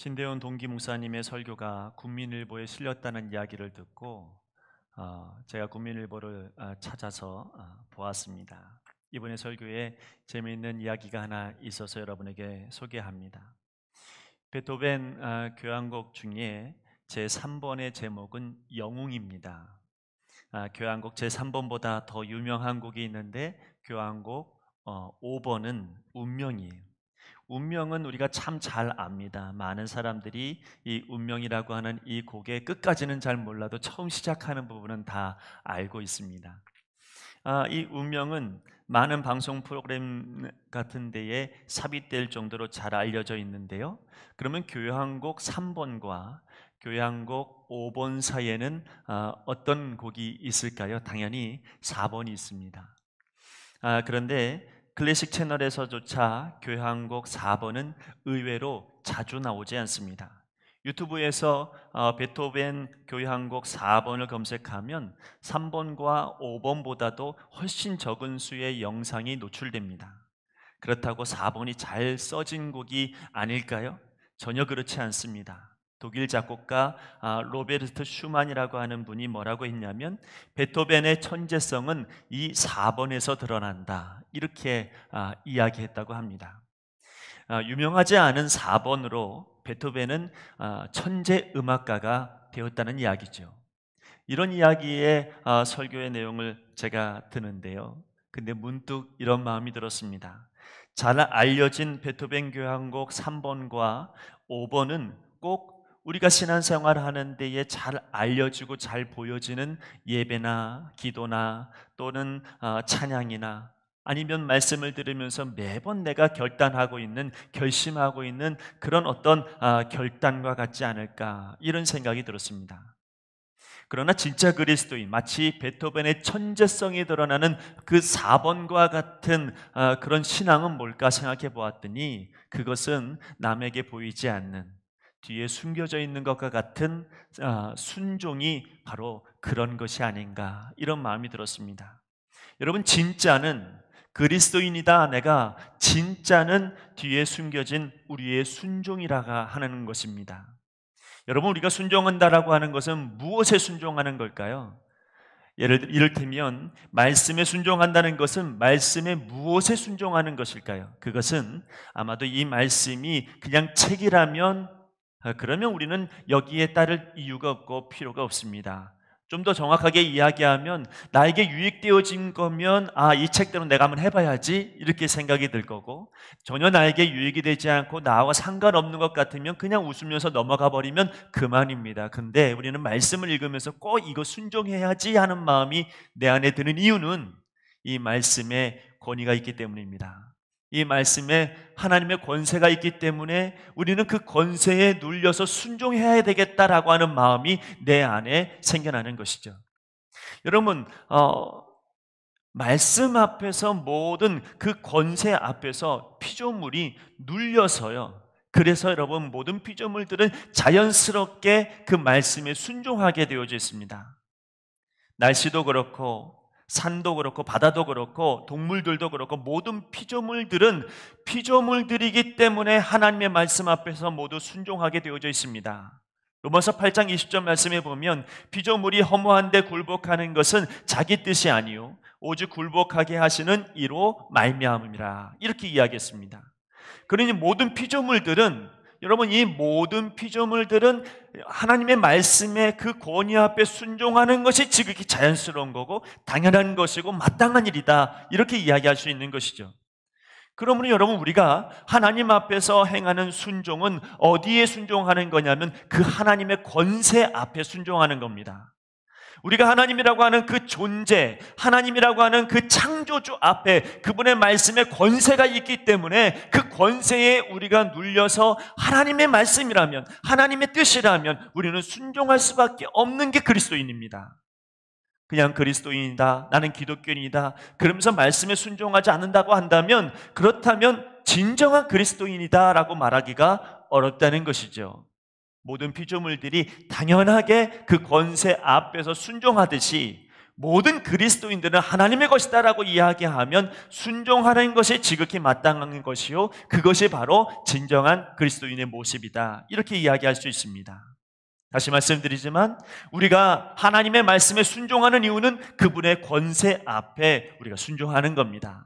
신대원 동기 목사님의 설교가 국민일보에 실렸다는 이야기를 듣고 제가 국민일보를 찾아서 보았습니다. 이번에 설교에 재미있는 이야기가 하나 있어서 여러분에게 소개합니다. 베토벤 교향곡 중에 제3번의 제목은 영웅입니다. 교향곡 제3번보다 더 유명한 곡이 있는데 교향곡 5번은 운명이에요. 운명은 우리가 참 잘 압니다. 많은 사람들이 이 운명이라고 하는 이 곡의 끝까지는 잘 몰라도 처음 시작하는 부분은 다 알고 있습니다. 이 운명은 많은 방송 프로그램 같은 데에 삽입될 정도로 잘 알려져 있는데요. 그러면 교향곡 3번과 교향곡 5번 사이에는 어떤 곡이 있을까요? 당연히 4번이 있습니다. 그런데 클래식 채널에서조차 교향곡 4번은 의외로 자주 나오지 않습니다. 유튜브에서 베토벤 교향곡 4번을 검색하면 3번과 5번보다도 훨씬 적은 수의 영상이 노출됩니다. 그렇다고 4번이 잘 써진 곡이 아닐까요? 전혀 그렇지 않습니다. 독일 작곡가 로베르트 슈만이라고 하는 분이 뭐라고 했냐면 베토벤의 천재성은 이 4번에서 드러난다, 이렇게 이야기했다고 합니다. 유명하지 않은 4번으로 베토벤은 천재 음악가가 되었다는 이야기죠. 이런 이야기의 설교의 내용을 제가 듣는데요. 근데 문득 이런 마음이 들었습니다. 잘 알려진 베토벤 교향곡 3번과 5번은 꼭 우리가 신앙생활 하는 데에 잘 알려지고 잘 보여지는 예배나 기도나 또는 찬양이나 아니면 말씀을 들으면서 매번 내가 결심하고 있는 그런 어떤 결단과 같지 않을까, 이런 생각이 들었습니다. 그러나 진짜 그리스도인, 마치 베토벤의 천재성이 드러나는 그 4번과 같은 그런 신앙은 뭘까 생각해 보았더니 그것은 남에게 보이지 않는, 뒤에 숨겨져 있는 것과 같은 순종이 바로 그런 것이 아닌가, 이런 마음이 들었습니다. 여러분, 진짜는 그리스도인이다, 내가 진짜는 뒤에 숨겨진 우리의 순종이라고 하는 것입니다. 여러분, 우리가 순종한다라고 하는 것은 무엇에 순종하는 걸까요? 이를테면 말씀에 순종한다는 것은 말씀에 무엇에 순종하는 것일까요? 그것은 아마도 이 말씀이 그냥 책이라면 그러면 우리는 여기에 따를 이유가 없고 필요가 없습니다. 좀 더 정확하게 이야기하면 나에게 유익되어진 거면 이 책대로 내가 한번 해봐야지, 이렇게 생각이 들 거고, 전혀 나에게 유익이 되지 않고 나와 상관없는 것 같으면 그냥 웃으면서 넘어가 버리면 그만입니다. 근데 우리는 말씀을 읽으면서 꼭 이거 순종해야지 하는 마음이 내 안에 드는 이유는 이 말씀에 권위가 있기 때문입니다. 이 말씀에 하나님의 권세가 있기 때문에 우리는 그 권세에 눌려서 순종해야 되겠다라고 하는 마음이 내 안에 생겨나는 것이죠. 여러분, 말씀 앞에서 모든 그 권세 앞에서 피조물이 눌려서요. 그래서 여러분, 모든 피조물들은 자연스럽게 그 말씀에 순종하게 되어져 있습니다. 날씨도 그렇고 산도 그렇고 바다도 그렇고 동물들도 그렇고 모든 피조물들은 피조물들이기 때문에 하나님의 말씀 앞에서 모두 순종하게 되어져 있습니다. 로마서 8장 20절 말씀에 보면 피조물이 허무한데 굴복하는 것은 자기 뜻이 아니요 오직 굴복하게 하시는 이로 말미암음이라, 이렇게 이야기했습니다. 그러니 모든 피조물들은, 여러분, 이 모든 피조물들은 하나님의 말씀에 그 권위 앞에 순종하는 것이 지극히 자연스러운 거고 당연한 것이고 마땅한 일이다, 이렇게 이야기할 수 있는 것이죠. 그러므로 여러분, 우리가 하나님 앞에서 행하는 순종은 어디에 순종하는 거냐면 그 하나님의 권세 앞에 순종하는 겁니다. 우리가 하나님이라고 하는 그 존재, 하나님이라고 하는 그 창조주 앞에 그분의 말씀에 권세가 있기 때문에 그 권세에 우리가 눌려서 하나님의 말씀이라면, 하나님의 뜻이라면 우리는 순종할 수밖에 없는 게 그리스도인입니다. 그냥 그리스도인이다, 나는 기독교인이다, 그러면서 말씀에 순종하지 않는다고 한다면, 그렇다면 진정한 그리스도인이다 라고 말하기가 어렵다는 것이죠. 모든 피조물들이 당연하게 그 권세 앞에서 순종하듯이 모든 그리스도인들은 하나님의 것이다라고 이야기하면 순종하는 것이 지극히 마땅한 것이요, 그것이 바로 진정한 그리스도인의 모습이다, 이렇게 이야기할 수 있습니다. 다시 말씀드리지만 우리가 하나님의 말씀에 순종하는 이유는 그분의 권세 앞에 우리가 순종하는 겁니다.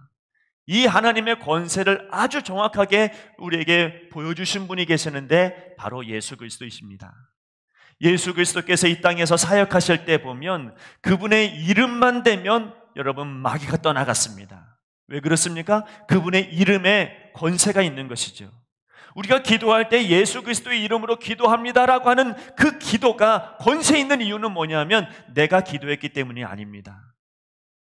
이 하나님의 권세를 아주 정확하게 우리에게 보여주신 분이 계시는데 바로 예수 그리스도이십니다. 예수 그리스도께서 이 땅에서 사역하실 때 보면 그분의 이름만 대면 여러분 마귀가 떠나갔습니다. 왜 그렇습니까? 그분의 이름에 권세가 있는 것이죠. 우리가 기도할 때 예수 그리스도의 이름으로 기도합니다라고 하는 그 기도가 권세 있는 이유는 뭐냐면 내가 기도했기 때문이 아닙니다.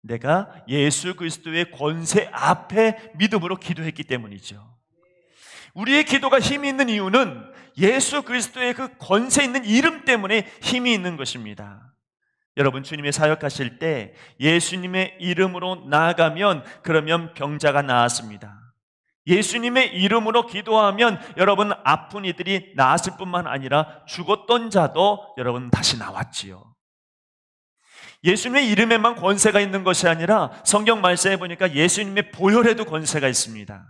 내가 예수 그리스도의 권세 앞에 믿음으로 기도했기 때문이죠. 우리의 기도가 힘이 있는 이유는 예수 그리스도의 그 권세 있는 이름 때문에 힘이 있는 것입니다. 여러분, 주님의 사역하실 때 예수님의 이름으로 나아가면 그러면 병자가 나았습니다. 예수님의 이름으로 기도하면 여러분 아픈 이들이 나았을 뿐만 아니라 죽었던 자도 여러분 다시 나왔지요. 예수님의 이름에만 권세가 있는 것이 아니라 성경 말씀에 보니까 예수님의 보혈에도 권세가 있습니다.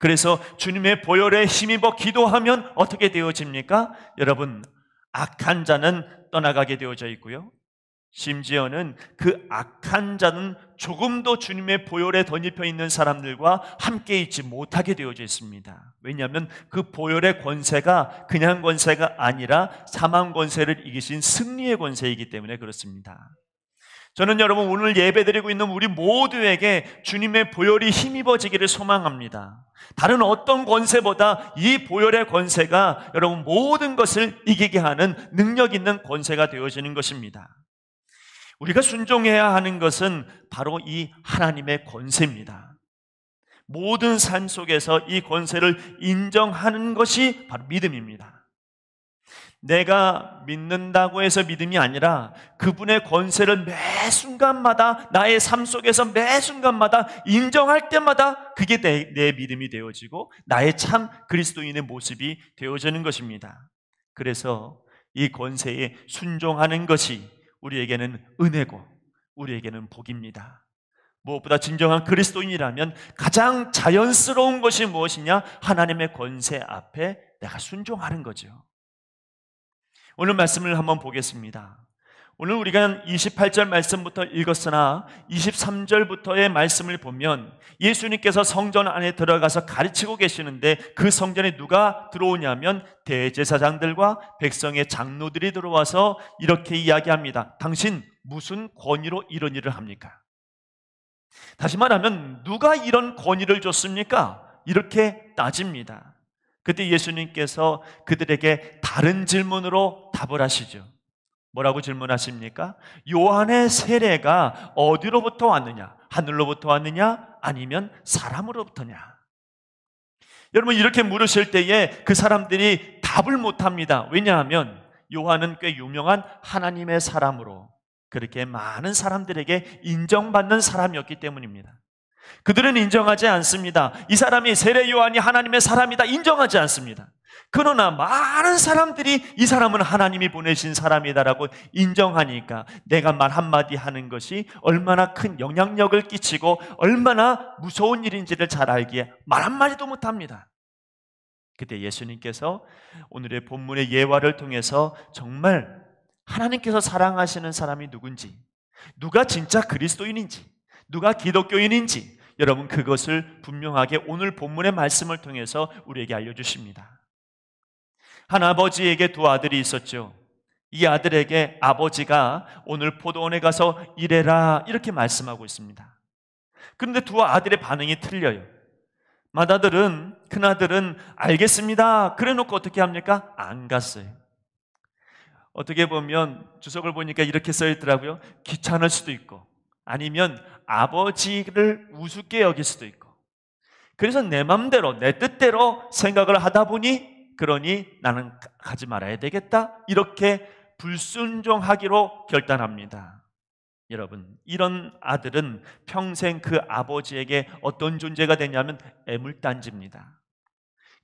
그래서 주님의 보혈에 힘입어 기도하면 어떻게 되어집니까? 여러분, 악한 자는 떠나가게 되어져 있고요, 심지어는 그 악한 자는 조금도 주님의 보혈에 덧입혀 있는 사람들과 함께 있지 못하게 되어져 있습니다. 왜냐하면 그 보혈의 권세가 그냥 권세가 아니라 사망 권세를 이기신 승리의 권세이기 때문에 그렇습니다. 저는 여러분 오늘 예배드리고 있는 우리 모두에게 주님의 보혈이 힘입어지기를 소망합니다. 다른 어떤 권세보다 이 보혈의 권세가 여러분 모든 것을 이기게 하는 능력 있는 권세가 되어지는 것입니다. 우리가 순종해야 하는 것은 바로 이 하나님의 권세입니다. 모든 삶 속에서 이 권세를 인정하는 것이 바로 믿음입니다. 내가 믿는다고 해서 믿음이 아니라 그분의 권세를 매 순간마다 나의 삶 속에서 매 순간마다 인정할 때마다 그게 내 믿음이 되어지고 나의 참 그리스도인의 모습이 되어지는 것입니다. 그래서 이 권세에 순종하는 것이 우리에게는 은혜고 우리에게는 복입니다. 무엇보다 진정한 그리스도인이라면 가장 자연스러운 것이 무엇이냐? 하나님의 권세 앞에 내가 순종하는 거죠. 오늘 말씀을 한번 보겠습니다. 오늘 우리가 28절 말씀부터 읽었으나 23절부터의 말씀을 보면 예수님께서 성전 안에 들어가서 가르치고 계시는데 그 성전에 누가 들어오냐면 대제사장들과 백성의 장로들이 들어와서 이렇게 이야기합니다. 당신 무슨 권위로 이런 일을 합니까? 다시 말하면 누가 이런 권위를 줬습니까? 이렇게 따집니다. 그때 예수님께서 그들에게 다른 질문으로 답을 하시죠. 뭐라고 질문하십니까? 요한의 세례가 어디로부터 왔느냐? 하늘로부터 왔느냐? 아니면 사람으로부터냐? 여러분 이렇게 물으실 때에 그 사람들이 답을 못합니다. 왜냐하면 요한은 꽤 유명한 하나님의 사람으로 그렇게 많은 사람들에게 인정받는 사람이었기 때문입니다. 그들은 인정하지 않습니다. 이 사람이 세례 요한이 하나님의 사람이다 인정하지 않습니다. 그러나 많은 사람들이 이 사람은 하나님이 보내신 사람이다라고 인정하니까 내가 말 한마디 하는 것이 얼마나 큰 영향력을 끼치고 얼마나 무서운 일인지를 잘 알기에 말 한마디도 못합니다. 그때 예수님께서 오늘의 본문의 예화를 통해서 정말 하나님께서 사랑하시는 사람이 누군지, 누가 진짜 그리스도인인지, 누가 기독교인인지 여러분 그것을 분명하게 오늘 본문의 말씀을 통해서 우리에게 알려주십니다. 한 아버지에게 두 아들이 있었죠. 이 아들에게 아버지가 오늘 포도원에 가서 일해라 이렇게 말씀하고 있습니다. 그런데 두 아들의 반응이 틀려요. 큰아들은 알겠습니다 그래 놓고 어떻게 합니까? 안 갔어요. 어떻게 보면 주석을 보니까 이렇게 써 있더라고요. 귀찮을 수도 있고 아니면 아버지를 우습게 여길 수도 있고 그래서 내 맘대로 내 뜻대로 생각을 하다 보니 그러니 나는 가지 말아야 되겠다 이렇게 불순종하기로 결단합니다. 여러분 이런 아들은 평생 그 아버지에게 어떤 존재가 되냐면 애물단지입니다.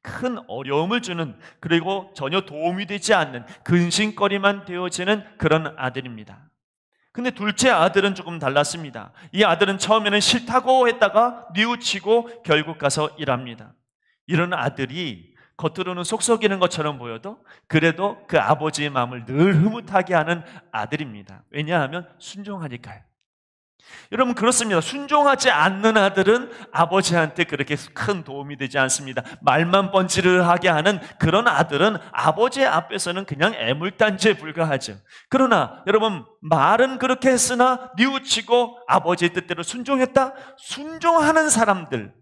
큰 어려움을 주는 그리고 전혀 도움이 되지 않는 근심거리만 되어지는 그런 아들입니다. 근데 둘째 아들은 조금 달랐습니다. 이 아들은 처음에는 싫다고 했다가 뉘우치고 결국 가서 일합니다. 이런 아들이 겉으로는 속썩이는 것처럼 보여도 그래도 그 아버지의 마음을 늘 흐뭇하게 하는 아들입니다. 왜냐하면 순종하니까요. 여러분, 그렇습니다. 순종하지 않는 아들은 아버지한테 그렇게 큰 도움이 되지 않습니다. 말만 번지르르하게 하는 그런 아들은 아버지 앞에서는 그냥 애물단지에 불과하죠. 그러나 여러분, 말은 그렇게 했으나 뉘우치고 아버지의 뜻대로 순종했다? 순종하는 사람들,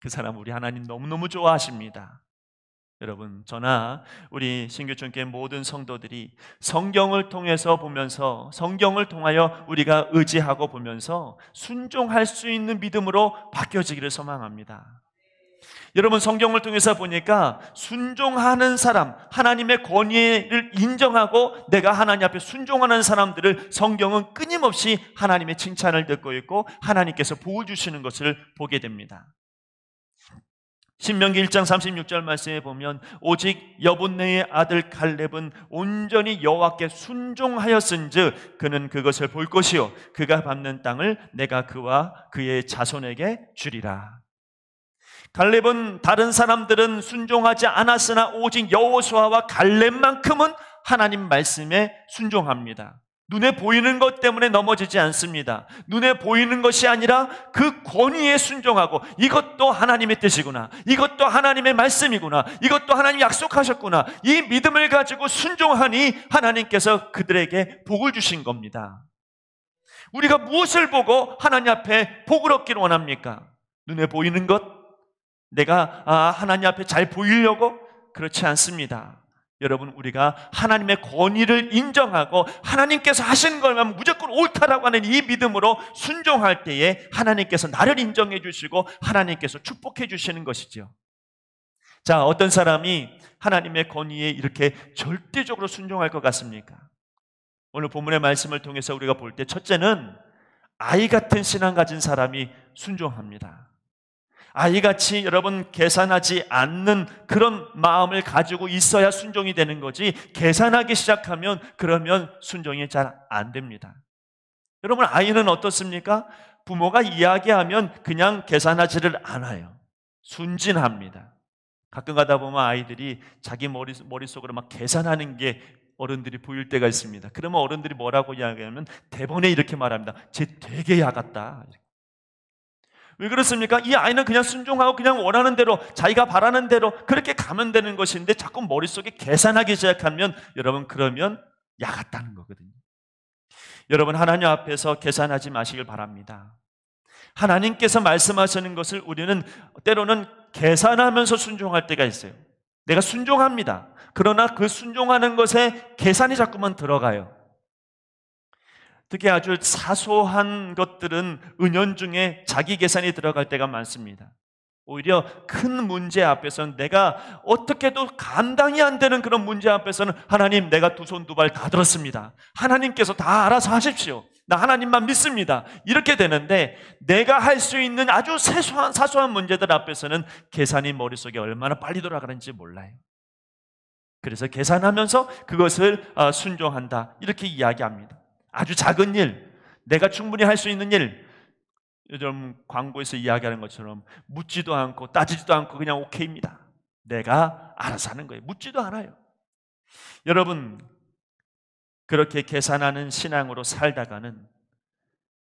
그 사람 우리 하나님 너무너무 좋아하십니다. 여러분, 저나 우리 신교촌교회 모든 성도들이 성경을 통해서 보면서, 성경을 통하여 우리가 의지하고 보면서 순종할 수 있는 믿음으로 바뀌어지기를 소망합니다. 여러분, 성경을 통해서 보니까 순종하는 사람, 하나님의 권위를 인정하고 내가 하나님 앞에 순종하는 사람들을 성경은 끊임없이 하나님의 칭찬을 듣고 있고 하나님께서 보호 주시는 것을 보게 됩니다. 신명기 1장 36절 말씀에 보면 오직 여분네의 아들 갈렙은 온전히 여호와께 순종하였은즉 그는 그것을 볼 것이요 그가 밟는 땅을 내가 그와 그의 자손에게 주리라. 갈렙은 다른 사람들은 순종하지 않았으나 오직 여호수아와 갈렙만큼은 하나님 말씀에 순종합니다. 눈에 보이는 것 때문에 넘어지지 않습니다. 눈에 보이는 것이 아니라 그 권위에 순종하고 이것도 하나님의 뜻이구나, 이것도 하나님의 말씀이구나, 이것도 하나님 약속하셨구나, 이 믿음을 가지고 순종하니 하나님께서 그들에게 복을 주신 겁니다. 우리가 무엇을 보고 하나님 앞에 복을 얻기를 원합니까? 눈에 보이는 것? 내가 하나님 앞에 잘 보이려고? 그렇지 않습니다. 여러분, 우리가 하나님의 권위를 인정하고 하나님께서 하신 것만 무조건 옳다라고 하는 이 믿음으로 순종할 때에 하나님께서 나를 인정해 주시고 하나님께서 축복해 주시는 것이죠. 자, 어떤 사람이 하나님의 권위에 이렇게 절대적으로 순종할 것 같습니까? 오늘 본문의 말씀을 통해서 우리가 볼 때 첫째는 아이 같은 신앙 가진 사람이 순종합니다. 아이같이 여러분 계산하지 않는 그런 마음을 가지고 있어야 순종이 되는 거지, 계산하기 시작하면 그러면 순종이 잘 안 됩니다. 여러분, 아이는 어떻습니까? 부모가 이야기하면 그냥 계산하지를 않아요. 순진합니다. 가끔 가다 보면 아이들이 자기 머릿속으로 막 계산하는 게 어른들이 보일 때가 있습니다. 그러면 어른들이 뭐라고 이야기하면 대본에 이렇게 말합니다. 쟤 되게 야같다. 왜 그렇습니까? 이 아이는 그냥 순종하고 그냥 원하는 대로, 자기가 바라는 대로 그렇게 가면 되는 것인데 자꾸 머릿속에 계산하기 시작하면 여러분, 그러면 야같다는 거거든요. 여러분, 하나님 앞에서 계산하지 마시길 바랍니다. 하나님께서 말씀하시는 것을 우리는 때로는 계산하면서 순종할 때가 있어요. 내가 순종합니다. 그러나 그 순종하는 것에 계산이 자꾸만 들어가요. 특히 아주 사소한 것들은 은연중에 자기 계산이 들어갈 때가 많습니다. 오히려 큰 문제 앞에서는, 내가 어떻게도 감당이 안 되는 그런 문제 앞에서는 하나님, 내가 두 손 두 발 다 들었습니다. 하나님께서 다 알아서 하십시오. 나 하나님만 믿습니다. 이렇게 되는데 내가 할 수 있는 아주 사소한 문제들 앞에서는 계산이 머릿속에 얼마나 빨리 돌아가는지 몰라요. 그래서 계산하면서 그것을 순종한다, 이렇게 이야기합니다. 아주 작은 일, 내가 충분히 할 수 있는 일, 요즘 광고에서 이야기하는 것처럼 묻지도 않고 따지지도 않고 그냥 오케이입니다. 내가 알아서 하는 거예요. 묻지도 않아요. 여러분, 그렇게 계산하는 신앙으로 살다가는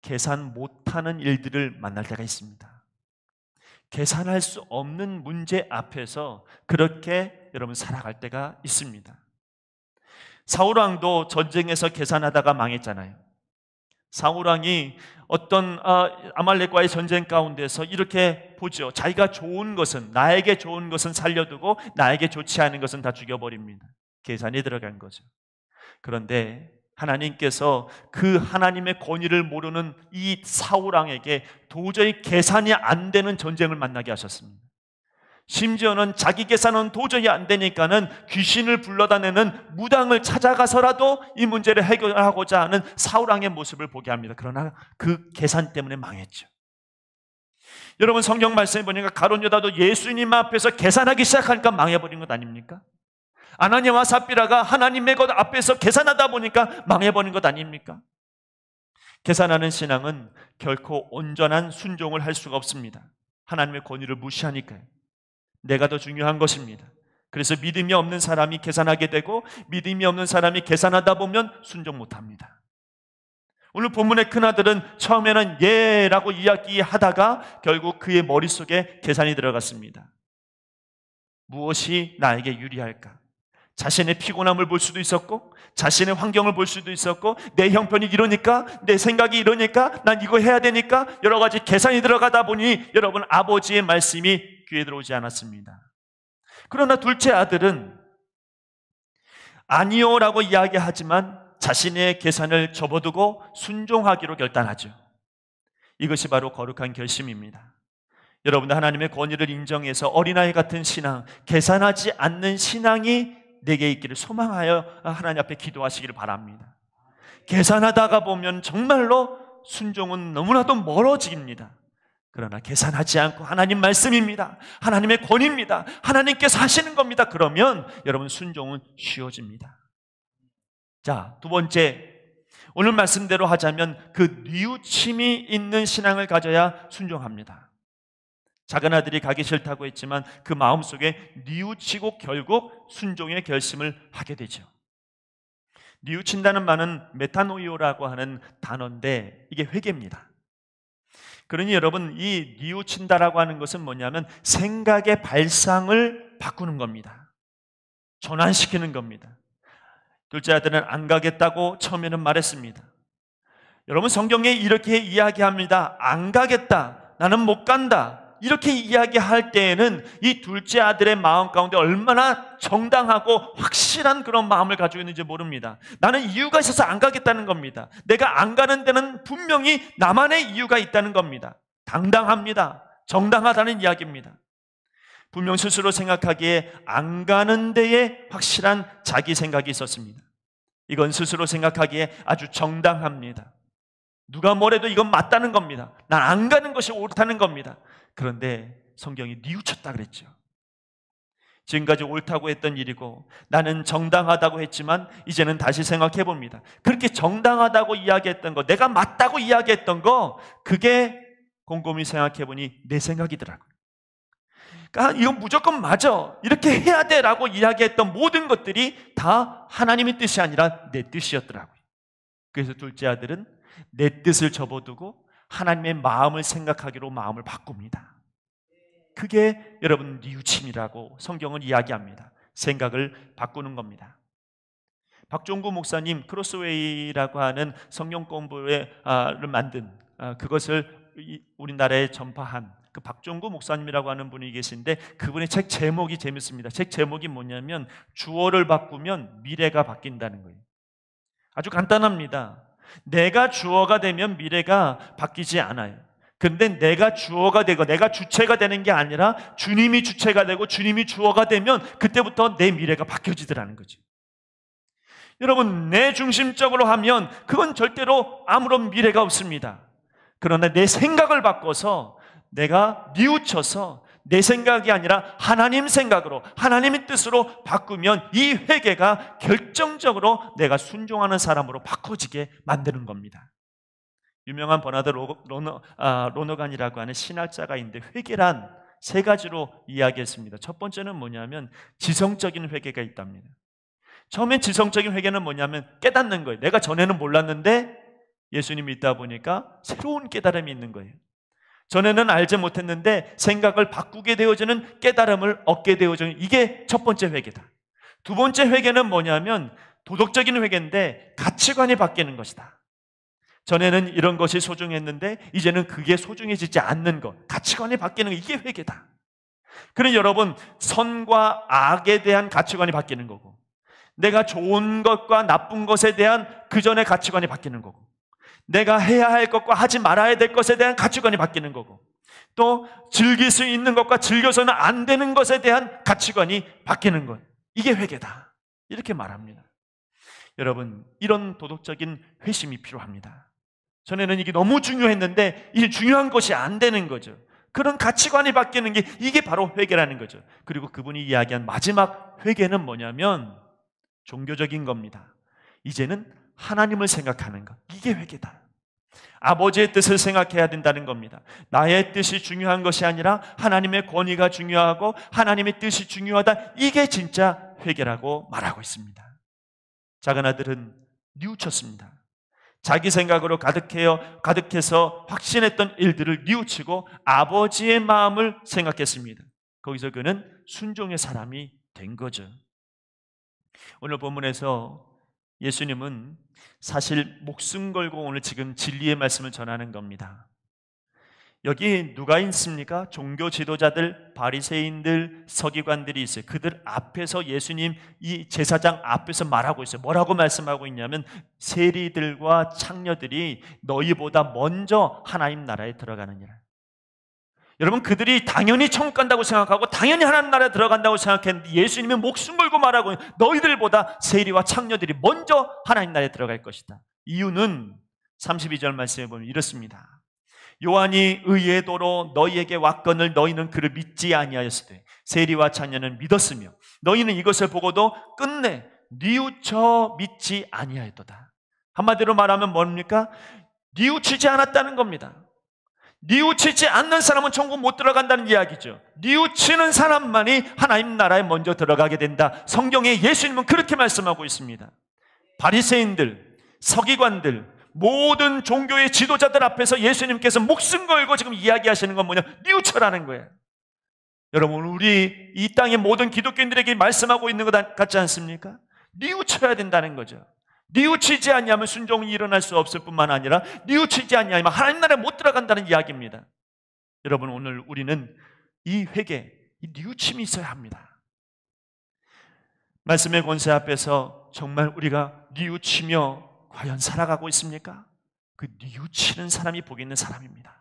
계산 못하는 일들을 만날 때가 있습니다. 계산할 수 없는 문제 앞에서 그렇게 여러분 살아갈 때가 있습니다. 사울왕도 전쟁에서 계산하다가 망했잖아요. 사울왕이 어떤 아말렉과의 전쟁 가운데서 이렇게 보죠. 자기가 좋은 것은, 나에게 좋은 것은 살려두고 나에게 좋지 않은 것은 다 죽여버립니다. 계산이 들어간 거죠. 그런데 하나님께서 그 하나님의 권위를 모르는 이 사울왕에게 도저히 계산이 안 되는 전쟁을 만나게 하셨습니다. 심지어는 자기 계산은 도저히 안 되니까는 귀신을 불러다내는 무당을 찾아가서라도 이 문제를 해결하고자 하는 사울왕의 모습을 보게 합니다. 그러나 그 계산 때문에 망했죠. 여러분, 성경 말씀해 보니까 가룟 유다도 예수님 앞에서 계산하기 시작하니까 망해버린 것 아닙니까? 아나니아와 삽비라가 하나님의 것 앞에서 계산하다 보니까 망해버린 것 아닙니까? 계산하는 신앙은 결코 온전한 순종을 할 수가 없습니다. 하나님의 권위를 무시하니까요. 내가 더 중요한 것입니다. 그래서 믿음이 없는 사람이 계산하게 되고, 믿음이 없는 사람이 계산하다 보면 순종 못합니다. 오늘 본문의 큰아들은 처음에는 예라고 이야기하다가 결국 그의 머릿속에 계산이 들어갔습니다. 무엇이 나에게 유리할까? 자신의 피곤함을 볼 수도 있었고, 자신의 환경을 볼 수도 있었고, 내 형편이 이러니까, 내 생각이 이러니까, 난 이거 해야 되니까, 여러 가지 계산이 들어가다 보니 여러분, 아버지의 말씀이 귀에 들어오지 않았습니다. 그러나 둘째 아들은 아니요라고 이야기하지만 자신의 계산을 접어두고 순종하기로 결단하죠. 이것이 바로 거룩한 결심입니다. 여러분, 하나님의 권위를 인정해서 어린아이 같은 신앙, 계산하지 않는 신앙이 내게 있기를 소망하여 하나님 앞에 기도하시기를 바랍니다. 계산하다가 보면 정말로 순종은 너무나도 멀어집니다. 그러나 계산하지 않고 하나님 말씀입니다, 하나님의 권위입니다, 하나님께서 하시는 겁니다, 그러면 여러분 순종은 쉬워집니다. 자, 두 번째, 오늘 말씀대로 하자면 그 뉘우침이 있는 신앙을 가져야 순종합니다. 작은 아들이 가기 싫다고 했지만 그 마음속에 뉘우치고 결국 순종의 결심을 하게 되죠. 뉘우친다는 말은 메타노이오라고 하는 단어인데 이게 회개입니다. 그러니 여러분, 이 뉘우친다라고 하는 것은 뭐냐면 생각의 발상을 바꾸는 겁니다. 전환시키는 겁니다. 둘째 아들은 안 가겠다고 처음에는 말했습니다. 여러분, 성경에 이렇게 이야기합니다. 안 가겠다, 나는 못 간다, 이렇게 이야기할 때에는 이 둘째 아들의 마음 가운데 얼마나 정당하고 확실한 그런 마음을 가지고 있는지 모릅니다. 나는 이유가 있어서 안 가겠다는 겁니다. 내가 안 가는 데는 분명히 나만의 이유가 있다는 겁니다. 당당합니다. 정당하다는 이야기입니다. 분명 스스로 생각하기에 안 가는 데에 확실한 자기 생각이 있었습니다. 이건 스스로 생각하기에 아주 정당합니다. 누가 뭐래도 이건 맞다는 겁니다. 난 안 가는 것이 옳다는 겁니다. 그런데 성경이 뉘우쳤다 그랬죠. 지금까지 옳다고 했던 일이고 나는 정당하다고 했지만 이제는 다시 생각해 봅니다. 그렇게 정당하다고 이야기했던 거, 내가 맞다고 이야기했던 거, 그게 곰곰이 생각해 보니 내 생각이더라고요. 그러니까 이건 무조건 맞아, 이렇게 해야 돼 라고 이야기했던 모든 것들이 다 하나님의 뜻이 아니라 내 뜻이었더라고요. 그래서 둘째 아들은 내 뜻을 접어두고 하나님의 마음을 생각하기로 마음을 바꿉니다. 그게 여러분 뉘우침이라고 성경은 이야기합니다. 생각을 바꾸는 겁니다. 박종구 목사님 크로스웨이라고 하는 성경 공부를 만든 그것을 우리나라에 전파한 그 박종구 목사님이라고 하는 분이 계신데 그분의 책 제목이 재밌습니다. 책 제목이 뭐냐면 주어를 바꾸면 미래가 바뀐다는 거예요. 아주 간단합니다. 내가 주어가 되면 미래가 바뀌지 않아요. 근데 내가 주어가 되고 내가 주체가 되는 게 아니라 주님이 주체가 되고 주님이 주어가 되면 그때부터 내 미래가 바뀌어지더라는 거죠. 여러분, 내 중심적으로 하면 그건 절대로 아무런 미래가 없습니다. 그러나 내 생각을 바꿔서 내가 뉘우쳐서 내 생각이 아니라 하나님 생각으로, 하나님의 뜻으로 바꾸면 이 회개가 결정적으로 내가 순종하는 사람으로 바꿔지게 만드는 겁니다. 유명한 버나드 로너간이라고 하는 신학자가 있는데 회개란 세 가지로 이야기했습니다. 첫 번째는 뭐냐면 지성적인 회개가 있답니다. 처음엔 지성적인 회개는 뭐냐면 깨닫는 거예요. 내가 전에는 몰랐는데 예수님이 있다 보니까 새로운 깨달음이 있는 거예요. 전에는 알지 못했는데 생각을 바꾸게 되어지는 깨달음을 얻게 되어지는, 이게 첫 번째 회개다. 두 번째 회개는 뭐냐면 도덕적인 회개인데 가치관이 바뀌는 것이다. 전에는 이런 것이 소중했는데 이제는 그게 소중해지지 않는 것, 가치관이 바뀌는 것, 이게 회개다. 그러니 여러분, 선과 악에 대한 가치관이 바뀌는 거고, 내가 좋은 것과 나쁜 것에 대한 그 전의 가치관이 바뀌는 거고, 내가 해야 할 것과 하지 말아야 될 것에 대한 가치관이 바뀌는 거고, 또 즐길 수 있는 것과 즐겨서는 안 되는 것에 대한 가치관이 바뀌는 것, 이게 회개다, 이렇게 말합니다. 여러분, 이런 도덕적인 회심이 필요합니다. 전에는 이게 너무 중요했는데 이게 중요한 것이 안 되는 거죠. 그런 가치관이 바뀌는 게 이게 바로 회개라는 거죠. 그리고 그분이 이야기한 마지막 회개는 뭐냐면 종교적인 겁니다. 이제는 하나님을 생각하는 것, 이게 회개다. 아버지의 뜻을 생각해야 된다는 겁니다. 나의 뜻이 중요한 것이 아니라 하나님의 권위가 중요하고 하나님의 뜻이 중요하다. 이게 진짜 회개라고 말하고 있습니다. 작은 아들은 뉘우쳤습니다. 자기 생각으로 가득해서 확신했던 일들을 뉘우치고 아버지의 마음을 생각했습니다. 거기서 그는 순종의 사람이 된 거죠. 오늘 본문에서 예수님은 사실 목숨 걸고 오늘 지금 진리의 말씀을 전하는 겁니다. 여기 누가 있습니까? 종교 지도자들, 바리새인들, 서기관들이 있어요. 그들 앞에서 예수님 이 제사장 앞에서 말하고 있어요. 뭐라고 말씀하고 있냐면 세리들과 창녀들이 너희보다 먼저 하나님 나라에 들어가느니라. 여러분, 그들이 당연히 천국 간다고 생각하고 당연히 하나님 나라에 들어간다고 생각했는데 예수님이 목숨 걸고 말하고 너희들보다 세리와 창녀들이 먼저 하나님 나라에 들어갈 것이다. 이유는 32절 말씀에 보면 이렇습니다. 요한이 의의 도로 너희에게 왔거늘 너희는 그를 믿지 아니하였으되 세리와 창녀는 믿었으며 너희는 이것을 보고도 끝내 뉘우쳐 믿지 아니하였도다. 한마디로 말하면 뭡니까? 뉘우치지 않았다는 겁니다. 뉘우치지 않는 사람은 천국 못 들어간다는 이야기죠. 뉘우치는 사람만이 하나님 나라에 먼저 들어가게 된다. 성경에 예수님은 그렇게 말씀하고 있습니다. 바리새인들, 서기관들, 모든 종교의 지도자들 앞에서 예수님께서 목숨 걸고 지금 이야기하시는 건 뭐냐? 뉘우쳐라는 거예요. 여러분, 우리 이 땅의 모든 기독교인들에게 말씀하고 있는 것 같지 않습니까? 뉘우쳐야 된다는 거죠. 뉘우치지 않냐면 순종이 일어날 수 없을 뿐만 아니라 뉘우치지 않냐면 하나님 나라에 못 들어간다는 이야기입니다. 여러분, 오늘 우리는 이 회개, 이 뉘우침이 있어야 합니다. 말씀의 권세 앞에서 정말 우리가 뉘우치며 과연 살아가고 있습니까? 그 뉘우치는 사람이 복이 있는 사람입니다.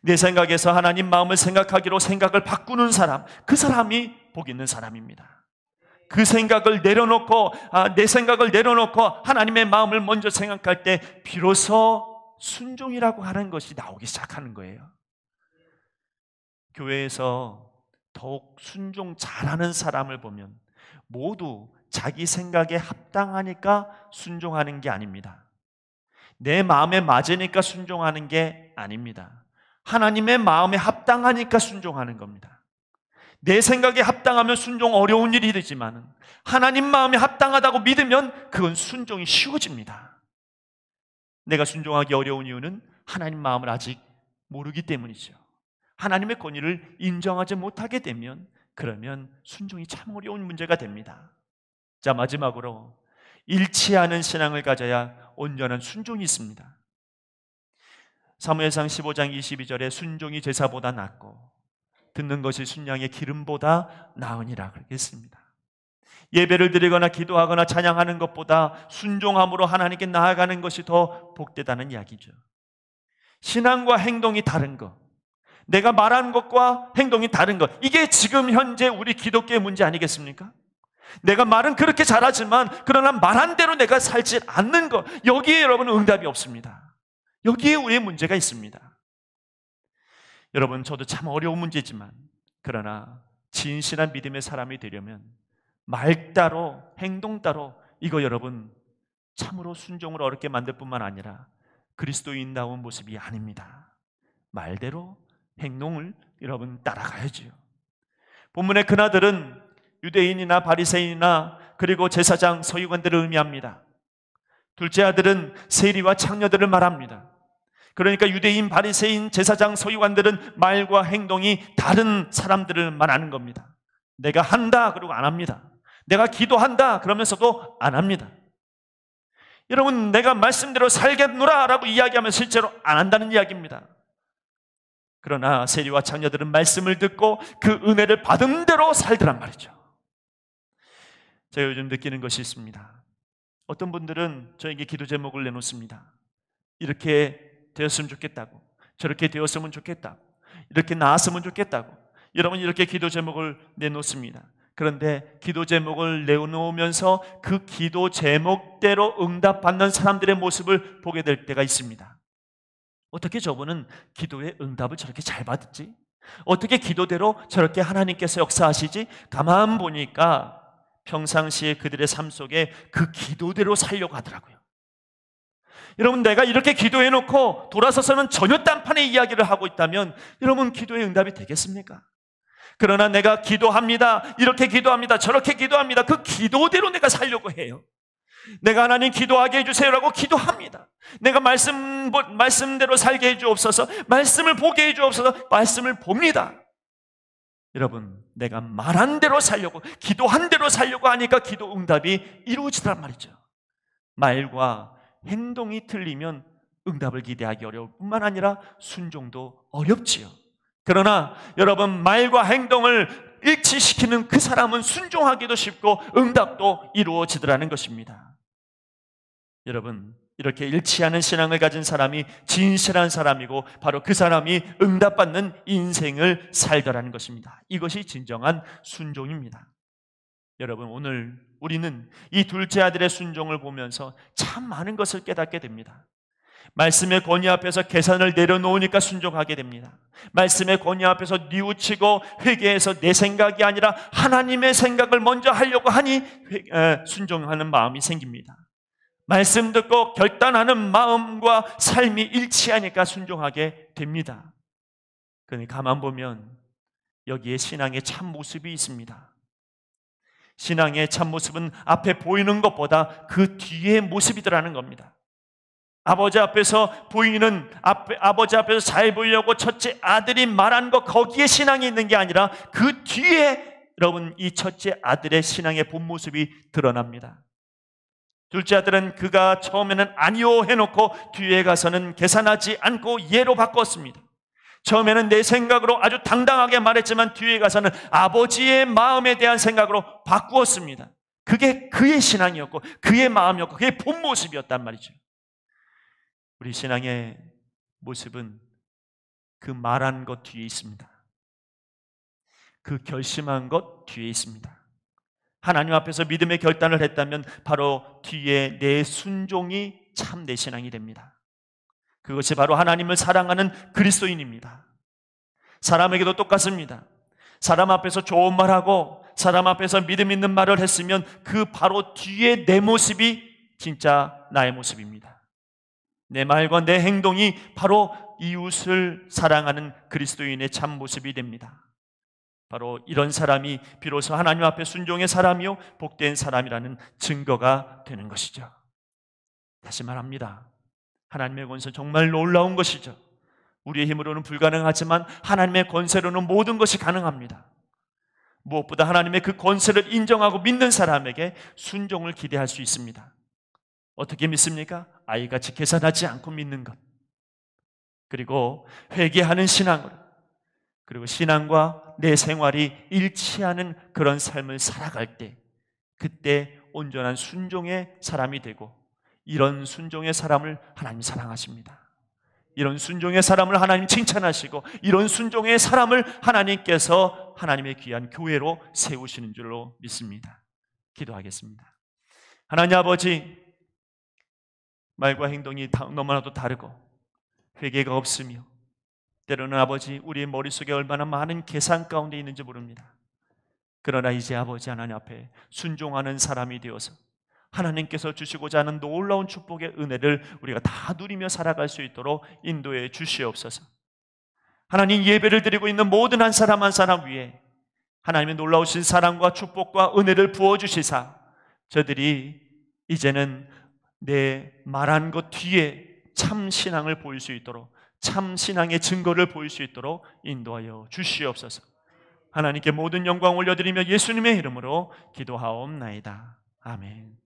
내 생각에서 하나님 마음을 생각하기로 생각을 바꾸는 사람, 그 사람이 복이 있는 사람입니다. 그 생각을 내려놓고 내 생각을 내려놓고 하나님의 마음을 먼저 생각할 때 비로소 순종이라고 하는 것이 나오기 시작하는 거예요. 교회에서 더욱 순종 잘하는 사람을 보면 모두 자기 생각에 합당하니까 순종하는 게 아닙니다. 내 마음에 맞으니까 순종하는 게 아닙니다. 하나님의 마음에 합당하니까 순종하는 겁니다. 내 생각에 합당하면 순종 어려운 일이 되지만 하나님 마음에 합당하다고 믿으면 그건 순종이 쉬워집니다. 내가 순종하기 어려운 이유는 하나님 마음을 아직 모르기 때문이죠. 하나님의 권위를 인정하지 못하게 되면 그러면 순종이 참 어려운 문제가 됩니다. 자, 마지막으로 잃지 않은 신앙을 가져야 온전한 순종이 있습니다. 사무엘상 15장 22절에 순종이 제사보다 낫고 듣는 것이 순양의 기름보다 나으니라 그랬습니다. 예배를 드리거나 기도하거나 찬양하는 것보다 순종함으로 하나님께 나아가는 것이 더 복되다는 이야기죠. 신앙과 행동이 다른 것, 내가 말하는 것과 행동이 다른 것, 이게 지금 현재 우리 기독교의 문제 아니겠습니까? 내가 말은 그렇게 잘하지만 그러나 말한 대로 내가 살지 않는 것, 여기에 여러분은 응답이 없습니다. 여기에 우리의 문제가 있습니다. 여러분, 저도 참 어려운 문제지만 그러나 진실한 믿음의 사람이 되려면 말 따로 행동 따로 이거 여러분 참으로 순종을 어렵게 만들 뿐만 아니라 그리스도인다운 모습이 아닙니다. 말대로 행동을 여러분 따라가야지요. 본문의 그나들은 유대인이나 바리새인이나 그리고 제사장, 서기관들을 의미합니다. 둘째 아들은 세리와 창녀들을 말합니다. 그러니까 유대인, 바리새인, 제사장, 서기관들은 말과 행동이 다른 사람들을 말하는 겁니다. 내가 한다 그러고 안 합니다. 내가 기도한다 그러면서도 안 합니다. 여러분, 내가 말씀대로 살겠노라 라고 이야기하면 실제로 안 한다는 이야기입니다. 그러나 세리와 창녀들은 말씀을 듣고 그 은혜를 받은 대로 살더란 말이죠. 제가 요즘 느끼는 것이 있습니다. 어떤 분들은 저에게 기도 제목을 내놓습니다. 이렇게 되었으면 좋겠다고, 저렇게 되었으면 좋겠다고, 이렇게 나았으면 좋겠다고, 여러분 이렇게 기도 제목을 내놓습니다. 그런데 기도 제목을 내놓으면서 그 기도 제목대로 응답받는 사람들의 모습을 보게 될 때가 있습니다. 어떻게 저분은 기도의 응답을 저렇게 잘 받았지? 어떻게 기도대로 저렇게 하나님께서 역사하시지? 가만 보니까 평상시에 그들의 삶 속에 그 기도대로 살려고 하더라고요. 여러분, 내가 이렇게 기도해 놓고 돌아서서는 전혀 딴판의 이야기를 하고 있다면 여러분, 기도의 응답이 되겠습니까? 그러나 내가 기도합니다, 이렇게 기도합니다, 저렇게 기도합니다, 그 기도대로 내가 살려고 해요. 내가 하나님 기도하게 해주세요라고 기도합니다. 내가 말씀대로 살게 해주옵소서, 말씀을 보게 해주옵소서, 말씀을 봅니다. 여러분, 내가 말한 대로 살려고, 기도한 대로 살려고 하니까 기도 응답이 이루어지단 말이죠. 말과 행동이 틀리면 응답을 기대하기 어려울 뿐만 아니라 순종도 어렵지요. 그러나 여러분, 말과 행동을 일치시키는 그 사람은 순종하기도 쉽고 응답도 이루어지더라는 것입니다. 여러분, 이렇게 일치하는 신앙을 가진 사람이 진실한 사람이고 바로 그 사람이 응답받는 인생을 살더라는 것입니다. 이것이 진정한 순종입니다. 여러분, 오늘 우리는 이 둘째 아들의 순종을 보면서 참 많은 것을 깨닫게 됩니다. 말씀의 권위 앞에서 계산을 내려놓으니까 순종하게 됩니다. 말씀의 권위 앞에서 뉘우치고 회개해서 내 생각이 아니라 하나님의 생각을 먼저 하려고 하니 순종하는 마음이 생깁니다. 말씀 듣고 결단하는 마음과 삶이 일치하니까 순종하게 됩니다. 그러니 가만 보면 여기에 신앙의 참 모습이 있습니다. 신앙의 참 모습은 앞에 보이는 것보다 그 뒤의 모습이더라는 겁니다. 아버지 앞에서 보이는, 아버지 앞에서 잘 보이려고 첫째 아들이 말한 것, 거기에 신앙이 있는 게 아니라 그 뒤에 여러분, 이 첫째 아들의 신앙의 본 모습이 드러납니다. 둘째 아들은 그가 처음에는 아니요 해놓고 뒤에 가서는 계산하지 않고 예로 바꿨습니다. 처음에는 내 생각으로 아주 당당하게 말했지만 뒤에 가서는 아버지의 마음에 대한 생각으로 바꾸었습니다. 그게 그의 신앙이었고 그의 마음이었고 그의 본 모습이었단 말이죠. 우리 신앙의 모습은 그 말한 것 뒤에 있습니다. 그 결심한 것 뒤에 있습니다. 하나님 앞에서 믿음의 결단을 했다면 바로 뒤에 내 순종이 참 내 신앙이 됩니다. 그것이 바로 하나님을 사랑하는 그리스도인입니다. 사람에게도 똑같습니다. 사람 앞에서 좋은 말하고 사람 앞에서 믿음 있는 말을 했으면 그 바로 뒤에 내 모습이 진짜 나의 모습입니다. 내 말과 내 행동이 바로 이웃을 사랑하는 그리스도인의 참 모습이 됩니다. 바로 이런 사람이 비로소 하나님 앞에 순종의 사람이요 복된 사람이라는 증거가 되는 것이죠. 다시 말합니다. 하나님의 권세 정말 놀라운 것이죠. 우리의 힘으로는 불가능하지만 하나님의 권세로는 모든 것이 가능합니다. 무엇보다 하나님의 그 권세를 인정하고 믿는 사람에게 순종을 기대할 수 있습니다. 어떻게 믿습니까? 아이같이 계산하지 않고 믿는 것, 그리고 회개하는 신앙으로, 그리고 신앙과 내 생활이 일치하는 그런 삶을 살아갈 때, 그때 온전한 순종의 사람이 되고, 이런 순종의 사람을 하나님 사랑하십니다. 이런 순종의 사람을 하나님 칭찬하시고, 이런 순종의 사람을 하나님께서 하나님의 귀한 교회로 세우시는 줄로 믿습니다. 기도하겠습니다. 하나님 아버지, 말과 행동이 너무나도 다르고 회개가 없으며 때로는 아버지 우리의 머릿속에 얼마나 많은 계산 가운데 있는지 모릅니다. 그러나 이제 아버지 하나님 앞에 순종하는 사람이 되어서 하나님께서 주시고자 하는 놀라운 축복의 은혜를 우리가 다 누리며 살아갈 수 있도록 인도해 주시옵소서. 하나님, 예배를 드리고 있는 모든 한 사람 한 사람 위에 하나님의 놀라우신 사랑과 축복과 은혜를 부어주시사 저들이 이제는 내 말한 것 뒤에 참 신앙을 보일 수 있도록, 참 신앙의 증거를 보일 수 있도록 인도하여 주시옵소서. 하나님께 모든 영광 올려드리며 예수님의 이름으로 기도하옵나이다. 아멘.